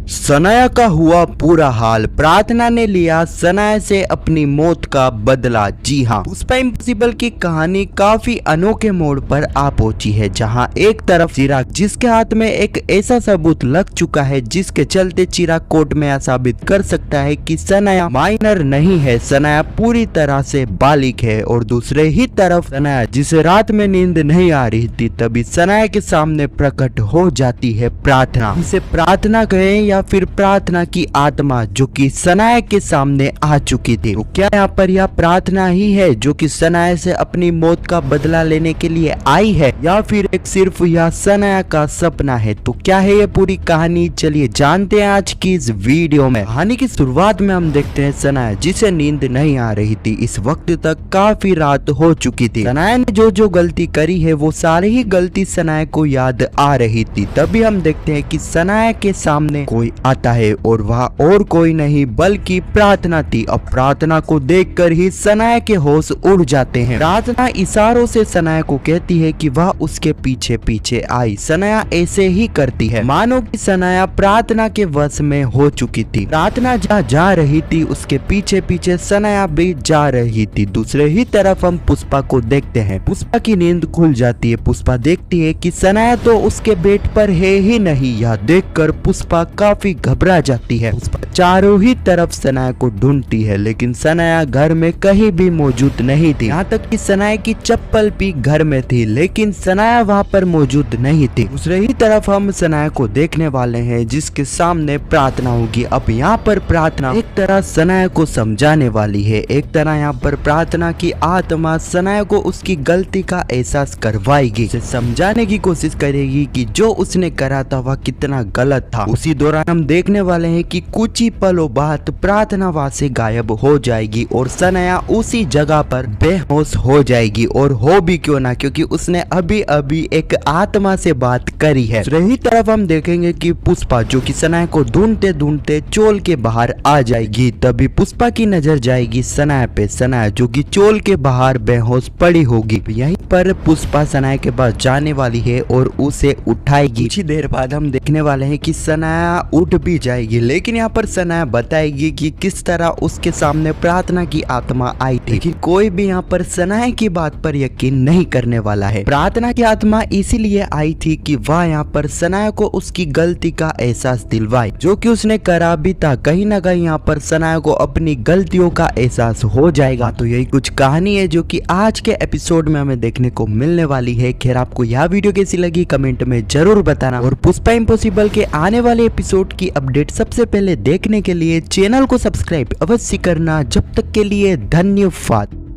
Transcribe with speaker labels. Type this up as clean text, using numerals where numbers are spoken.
Speaker 1: सनाया का हुआ पूरा हाल। प्रार्थना ने लिया सनाया से अपनी मौत का बदला। जी हाँ, पुष्पा इम्पॉसिबल की कहानी काफी अनोखे मोड़ पर आ पहुंची है, जहां एक तरफ चिराग जिसके हाथ में एक ऐसा सबूत लग चुका है जिसके चलते चिराग कोर्ट में यह साबित कर सकता है कि सनाया माइनर नहीं है, सनाया पूरी तरह से बालिग है। और दूसरे ही तरफ सनाया जिसे रात में नींद नहीं आ रही थी, तभी सनाया के सामने प्रकट हो जाती है प्रार्थना। इसे प्रार्थना कहे या फिर प्रार्थना की आत्मा जो कि सनाया के सामने आ चुकी थी। तो क्या यहाँ पर यह प्रार्थना ही है जो कि सनाया से अपनी मौत का बदला लेने के लिए आई है, या फिर एक सिर्फ यह सनाया का सपना है? तो क्या है ये पूरी कहानी, चलिए जानते हैं आज की इस वीडियो में। कहानी की शुरुआत में हम देखते हैं सनाया जिसे नींद नहीं आ रही थी। इस वक्त तक काफी रात हो चुकी थी। सनाया ने जो गलती करी है वो सारी ही गलती सनाया को याद आ रही थी। तभी हम देखते हैं कि सनाया के सामने कोई आता है और वह और कोई नहीं बल्कि प्रार्थना थी। अब प्रार्थना को देखकर ही सनाया के होश उड़ जाते हैं। प्रार्थना इशारों से सनाया को कहती है कि वह उसके पीछे पीछे आई। सनाया ऐसे ही करती है मानो कि सनाया प्रार्थना के वश में हो चुकी थी। प्रार्थना जहाँ जा रही थी उसके पीछे पीछे सनाया भी जा रही थी। दूसरे ही तरफ हम पुष्पा को देखते हैं। पुष्पा की नींद खुल जाती है। पुष्पा देखती है कि सनाया तो उसके बेड पर है ही नहीं। यह देखकर पुष्पा काफी घबरा जाती है। पुष्पा चारों ही तरफ सनाया को ढूंढती है, लेकिन सनाया घर में कहीं भी मौजूद नहीं थी। यहाँ तक कि सनाया की चप्पल भी घर में थी, लेकिन सनाया वहाँ पर मौजूद नहीं थी। दूसरे ही तरफ हम सनाया को देखने वाले हैं जिसके सामने प्रार्थना होगी। अब यहाँ पर प्रार्थना एक तरह सनाया को समझाने वाली है। एक तरह यहाँ पर प्रार्थना की आत्मा सनाया को उसकी गलती का एहसास करवाएगी, उसे समझाने की कोशिश करेगी कि जो उसने करा था वह कितना गलत था। उसी दौरान हम देखने वाले हैं कि कुछ ही पलों बाद प्रार्थना वहां से गायब हो जाएगी और सनाया उसी जगह पर बेहोश हो जाएगी। और हो भी क्यों ना, क्योंकि उसने अभी अभी एक आत्मा से बात करी है। दूसरी तरफ हम देखेंगे कि पुष्पा जो कि सनाया को ढूंढते ढूंढते चोल के बाहर आ जाएगी। तभी पुष्पा की नजर जाएगी सनाया पे। सनाया जो कि चोल के बाहर बेहोश पड़ी होगी। यहीं पर पुष्पा सनाया के पास जाने वाली है और उसे उठाएगी। कुछ ही देर बाद हम देखने वाले हैं कि सनाया उठ भी जाएगी, लेकिन यहाँ पर सनाया बताएगी कि किस तरह उसके सामने प्रार्थना की आत्मा आई थी। लेकिन कोई भी यहाँ पर सनाया की बात पर यकीन नहीं करने वाला है। प्रार्थना की आत्मा इसीलिए आई थी कि वह यहाँ पर सनाया को उसकी गलती का एहसास दिलवाए, जो कि उसने करा भी था। कहीं ना कहीं यहाँ पर सनाया को अपनी गलतियों का एहसास हो जाएगा। तो यही कुछ कहानी है जो कि आज के एपिसोड में हमें देखने को मिलने वाली है। खैर, आपको यह वीडियो कैसी लगी कमेंट में जरूर बताना, और पुष्पा इम्पॉसिबल के आने वाले एपिसोड की अपडेट सबसे पहले देखने के लिए चैनल को सब्सक्राइब अवश्य करना। जब तक के लिए धन्यवाद।